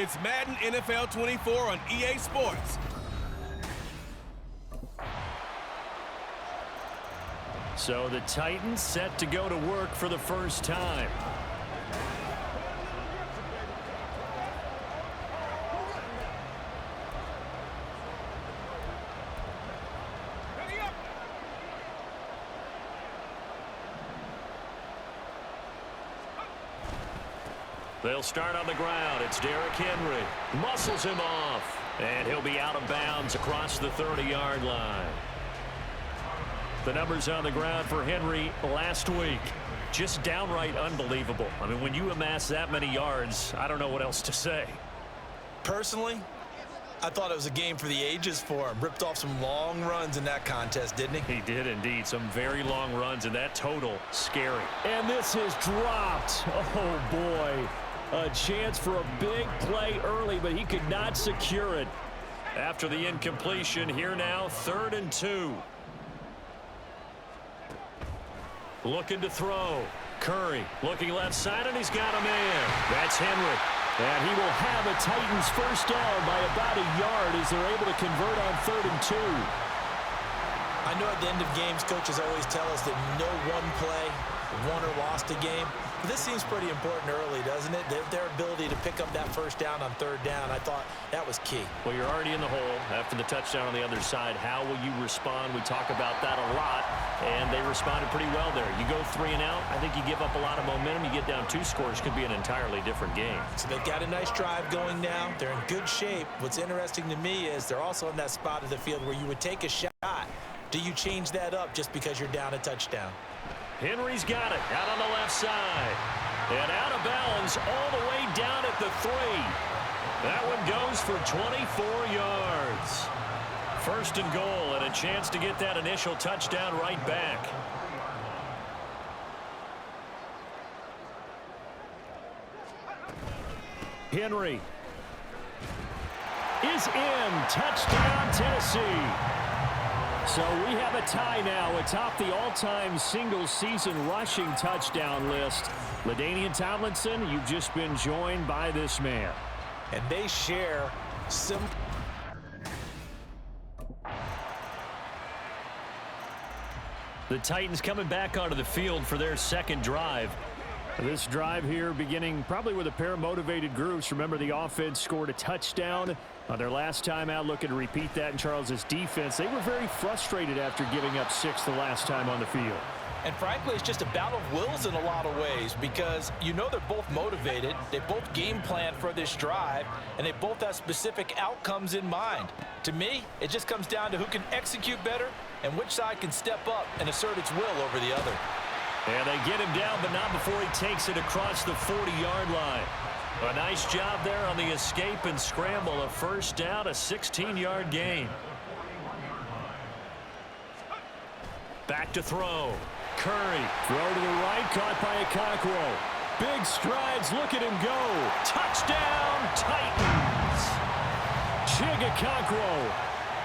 It's Madden NFL 24 on EA Sports. So the Titans set to go to work for the first time. They'll start on the ground. It's Derrick Henry. Muscles him off. And he'll be out of bounds across the 30-yard line. The numbers on the ground for Henry last week. Just downright unbelievable. I mean, when you amass that many yards, I don't know what else to say. Personally, I thought it was a game for the ages for him. Ripped off some long runs in that contest, didn't he? He did indeed. Some very long runs, and that total, scary. And this is dropped. Oh, boy. A chance for a big play early, but he could not secure it. After the incompletion, here now, 3rd and 2. Looking to throw. Curry looking left side, and he's got a man. That's Henry. And he will have a Titans first down by about a yard as they're able to convert on 3rd and 2. I know at the end of games, coaches always tell us that no one play won or lost a game. But this seems pretty important early, doesn't it? Their ability to pick up that first down on 3rd down, I thought that was key. Well, you're already in the hole after the touchdown on the other side. How will you respond? We talk about that a lot, and they responded pretty well there. You go 3 and out, I think you give up a lot of momentum. You get down 2 scores, could be an entirely different game. So they've got a nice drive going now. They're in good shape. What's interesting to me is they're also in that spot of the field where you would take a shot. Do you change that up just because you're down a touchdown? Henry's got it out on the left side. And out of bounds all the way down at the 3. That one goes for 24 yards. 1st and goal, and a chance to get that initial touchdown right back. Henry is in. Touchdown, Tennessee. So we have a tie now atop the all-time single-season rushing touchdown list. LaDainian Tomlinson, you've just been joined by this man. And they share some... The Titans coming back onto the field for their second drive. This drive here beginning probably with a pair of motivated groups. Remember, the offense scored a touchdown on their last time out, looking to repeat that in Charles's defense. They were very frustrated after giving up 6 the last time on the field. And frankly, it's just a battle of wills in a lot of ways because you know they're both motivated. They both game plan for this drive, and they both have specific outcomes in mind. To me, it just comes down to who can execute better and which side can step up and assert its will over the other. And they get him down, but not before he takes it across the 40-yard line. A nice job there on the escape and scramble. A first down, a 16-yard gain. Back to throw. Curry. Throw to the right, caught by Okonkwo. Big strides, look at him go. Touchdown, Titans. Chig Okonkwo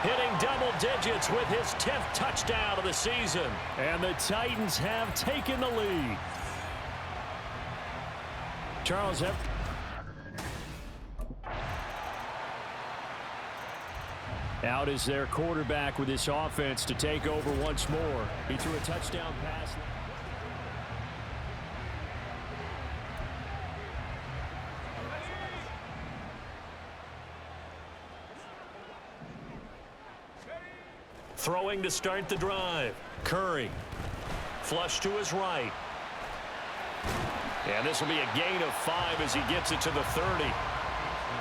hitting double digits with his 10th touchdown of the season. And the Titans have taken the lead. Charles, out is their quarterback with this offense to take over once more. He threw a touchdown pass. Throwing to start the drive. Curry. Flush to his right. And this will be a gain of 5 as he gets it to the 30.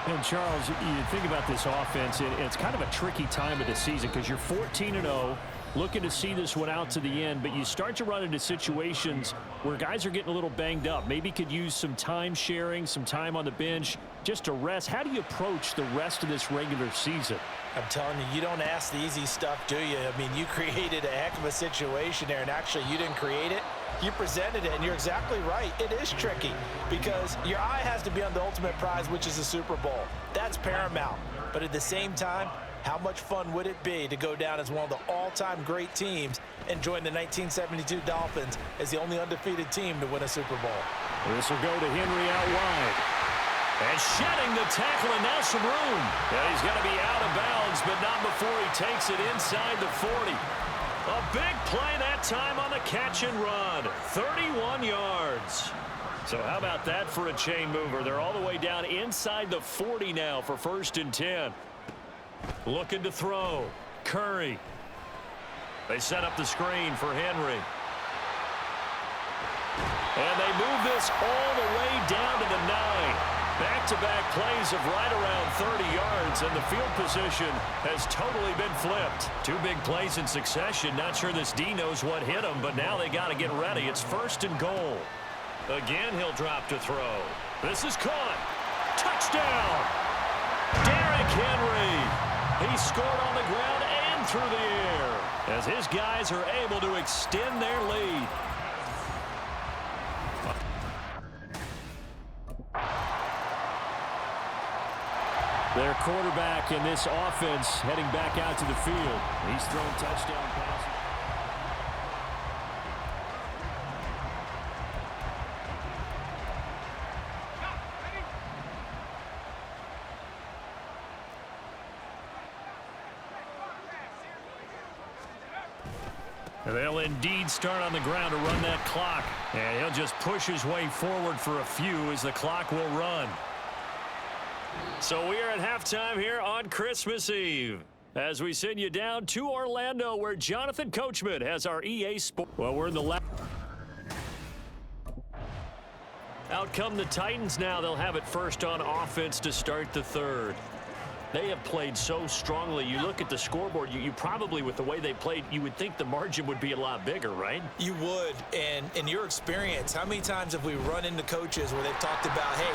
And Charles, you think about this offense, it's kind of a tricky time of the season because you're 14-0, looking to see this one out to the end, but you start to run into situations where guys are getting a little banged up. Maybe could use some time sharing, some time on the bench just to rest. How do you approach the rest of this regular season? I'm telling you, you don't ask the easy stuff, do you? I mean, you created a heck of a situation there, and actually you didn't create it. You presented it, and you're exactly right. It is tricky because your eye has to be on the ultimate prize, which is the Super Bowl. That's paramount. But at the same time, how much fun would it be to go down as one of the all-time great teams and join the 1972 Dolphins as the only undefeated team to win a Super Bowl? This will go to Henry out wide. And shedding the tackle, and now some room. And he's going to be out of bounds, but not before he takes it inside the 40. A big play that time on the catch and run. 31 yards. So how about that for a chain mover? They're all the way down inside the 40 now for 1st and 10. Looking to throw. Curry. They set up the screen for Henry. And they move this all the way down to the 9. Back-to-back plays of right around 30 yards, and the field position has totally been flipped. 2 big plays in succession. Not sure this D knows what hit him, but now they got to get ready. It's 1st and goal. Again, he'll drop to throw. This is caught. Touchdown! Derrick Henry. He scored on the ground and through the air as his guys are able to extend their lead. Their quarterback in this offense heading back out to the field. He's thrown touchdown passes. They'll indeed start on the ground to run that clock. And he'll just push his way forward for a few as the clock will run. So we are at halftime here on Christmas Eve as we send you down to Orlando where Jonathan Coachman has our EA Sports. Well, we're in the last. Out come the Titans now. They'll have it first on offense to start the 3rd. They have played so strongly. You look at the scoreboard, you probably, with the way they played, you would think the margin would be a lot bigger, right? You would. And in your experience, how many times have we run into coaches where they've talked about, hey,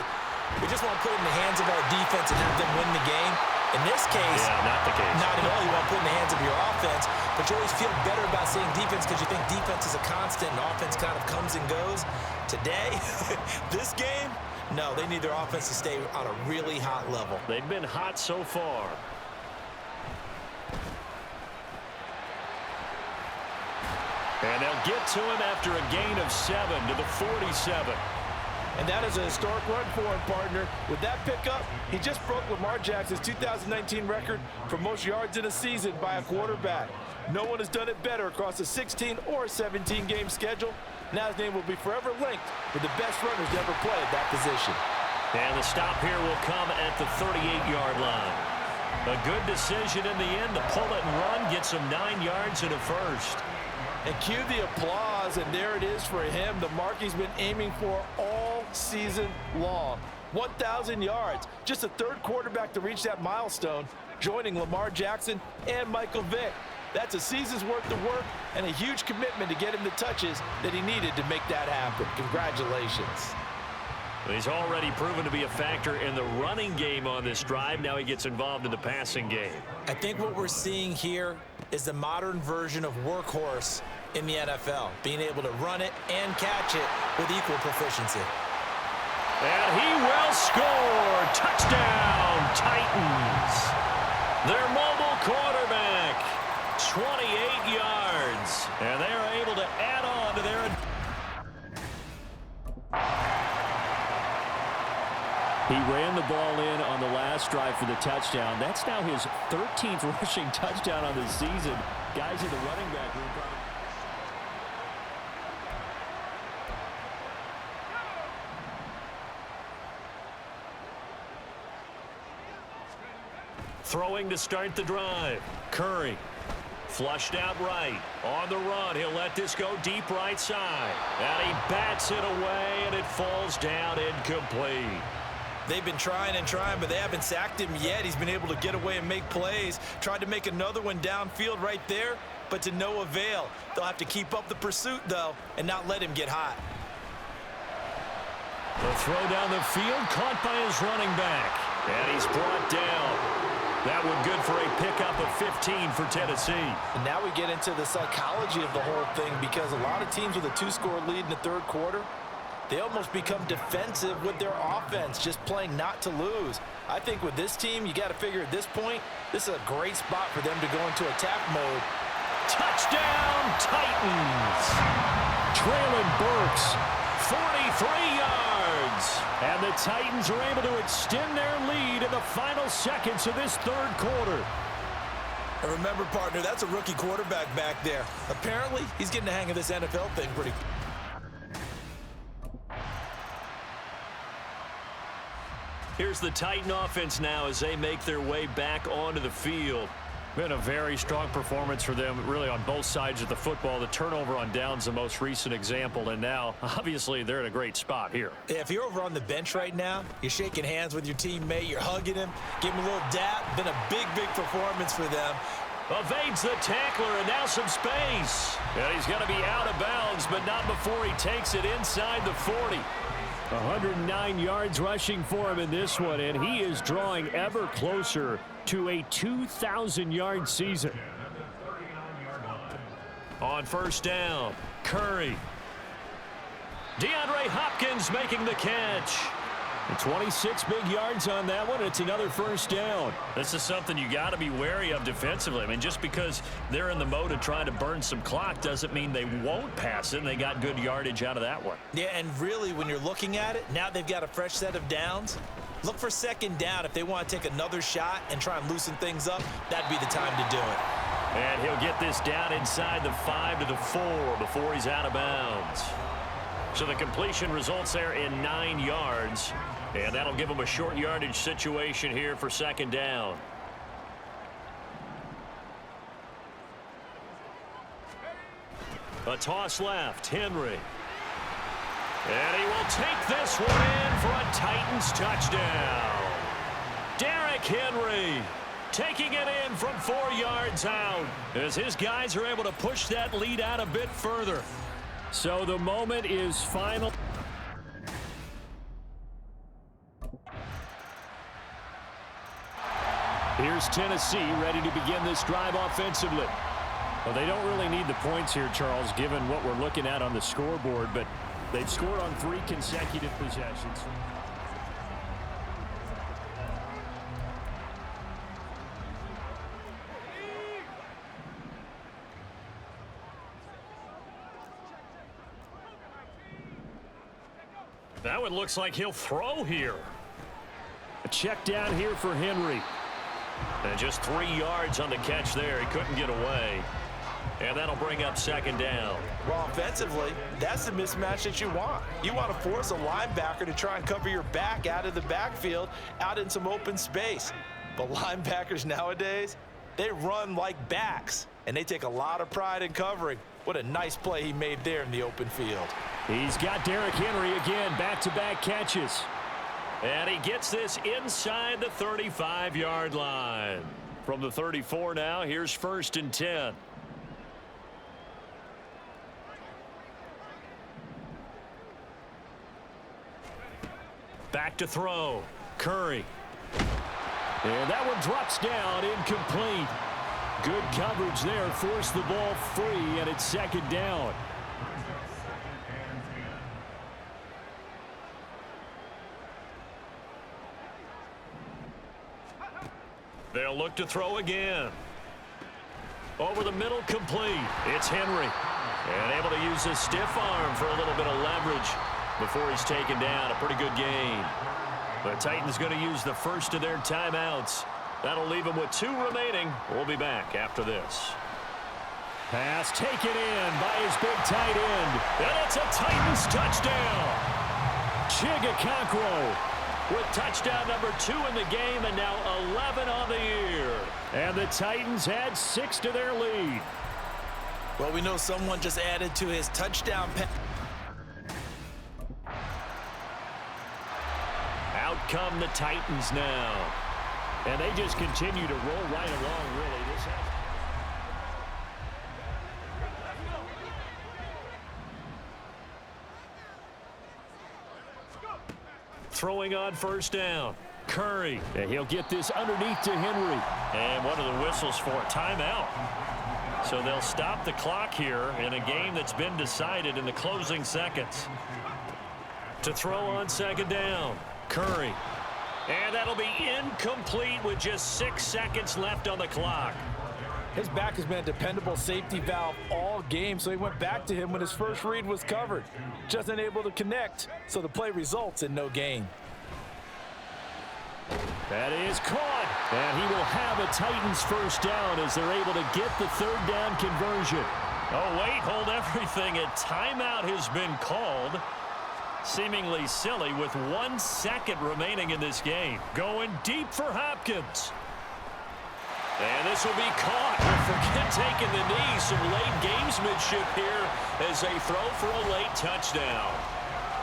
we just want to put it in the hands of our defense and have them win the game? In this case, not the case. Not at all. You want to put it in the hands of your offense, but you always feel better about saying defense because you think defense is a constant and offense kind of comes and goes. Today, this game, no, they need their offense to stay on a really hot level. They've been hot so far. And they'll get to him after a gain of 7 to the 47. And that is a historic run for him, partner. With that pickup, he just broke Lamar Jackson's 2019 record for most yards in a season by a quarterback. No one has done it better across a 16 or 17-game schedule. Now his name will be forever linked with the best runners to ever play at that position. And the stop here will come at the 38-yard line. A good decision in the end to pull it and run, gets him 9 yards and a first. And cue the applause, and there it is for him, the mark he's been aiming for all season long. 1,000 yards, just a 3rd quarterback to reach that milestone, joining Lamar Jackson and Michael Vick. That's a season's worth of work and a huge commitment to get him the touches that he needed to make that happen. Congratulations. He's already proven to be a factor in the running game on this drive. Now he gets involved in the passing game. I think what we're seeing here is the modern version of workhorse in the NFL, being able to run it and catch it with equal proficiency. And he will score. Touchdown, Titans. Their mobile quarterback, 28 yards. And they are able to add on to their... He ran the ball in on the last drive for the touchdown. That's now his 13th rushing touchdown on the season. Guys in the running back room. Throwing to start the drive. Curry. Flushed out right. On the run. He'll let this go deep right side. And he bats it away, and it falls down incomplete. They've been trying and trying, but they haven't sacked him yet. He's been able to get away and make plays. Tried to make another one downfield right there, but to no avail. They'll have to keep up the pursuit, though, and not let him get hot. The throw down the field, caught by his running back. And he's brought down. That one good for a pickup of 15 for Tennessee. And now we get into the psychology of the whole thing, because a lot of teams with a 2-score lead in the 3rd quarter, they almost become defensive with their offense, just playing not to lose. I think with this team, you got to figure at this point, this is a great spot for them to go into attack mode. Touchdown, Titans! Traylon Burks yards. And the Titans are able to extend their lead in the final seconds of this third quarter. And remember, partner, that's a rookie quarterback back there. Apparently, he's getting the hang of this NFL thing pretty. Here's the Titan offense now as they make their way back onto the field. Been a very strong performance for them, really, on both sides of the football. The turnover on downs, the most recent example, and now, obviously, they're in a great spot here. Yeah, if you're over on the bench right now, you're shaking hands with your teammate, you're hugging him, give him a little dap. Been a big, big performance for them. Evades the tackler, and now some space. And he's going to be out of bounds, but not before he takes it inside the 40. 109 yards rushing for him in this one, and he is drawing ever closer to a 2,000-yard season. On first down, Curry. DeAndre Hopkins making the catch. And 26 big yards on that one. It's another first down. This is something you got to be wary of defensively. I mean, just because they're in the mode of trying to burn some clock doesn't mean they won't pass it, and they got good yardage out of that one. Yeah, and really, when you're looking at it, now they've got a fresh set of downs. Look for second down. If they want to take another shot and try and loosen things up, that'd be the time to do it. And he'll get this down inside the 5 to the 4 before he's out of bounds. So the completion results there in 9 yards. And that'll give him a short yardage situation here for second down. A toss left, Henry. And he will take this one in for a Titans touchdown. Derrick Henry taking it in from 4 yards out as his guys are able to push that lead out a bit further. So the moment is final. Here's Tennessee ready to begin this drive offensively. Well, they don't really need the points here, Charles, given what we're looking at on the scoreboard, but they've scored on 3 consecutive possessions. That one looks like he'll throw here. A check down here for Henry. And just 3 yards on the catch there. He couldn't get away. And that'll bring up second down. Well, offensively, that's the mismatch that you want. You want to force a linebacker to try and cover your back out of the backfield, out in some open space. But linebackers nowadays, they run like backs, and they take a lot of pride in covering. What a nice play he made there in the open field. He's got Derrick Henry again, back-to-back catches. And he gets this inside the 35-yard line. From the 34 now, here's 1st and 10. Back to throw. Curry. And that one drops down, incomplete. Good coverage there, forced the ball free, and it's second down. They'll look to throw again. Over the middle, complete. It's Henry. And able to use his stiff arm for a little bit of leverage before he's taken down. A pretty good gain. The Titans going to use the first of their timeouts. That'll leave them with 2 remaining. We'll be back after this. Pass taken in by his big tight end. And it's a Titans touchdown. Chigakonkwo with touchdown number 2 in the game and now 11 on the year. And the Titans add 6 to their lead. Well, we know someone just added to his touchdown. Out come the Titans now. And they just continue to roll right along, really. Throwing on first down. Curry. And he'll get this underneath to Henry. And one of the whistles for a timeout. So they'll stop the clock here in a game that's been decided in the closing seconds. To throw on second down. Curry. And that'll be incomplete with just 6 seconds left on the clock. His back has been a dependable safety valve all game, so he went back to him when his first read was covered. Just unable to connect, so the play results in no gain. That is caught, and he will have a Titans first down as they're able to get the third down conversion. Oh, wait, hold everything. A timeout has been called. Seemingly silly with 1 second remaining in this game. Going deep for Hopkins. And this will be caught. Forget taking the knee. Some late gamesmanship here as they throw for a late touchdown.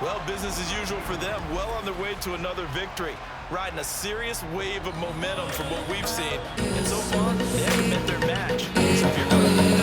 Well, business as usual for them. Well on their way to another victory. Riding a serious wave of momentum from what we've seen. And so far, they haven't met their match. So if you're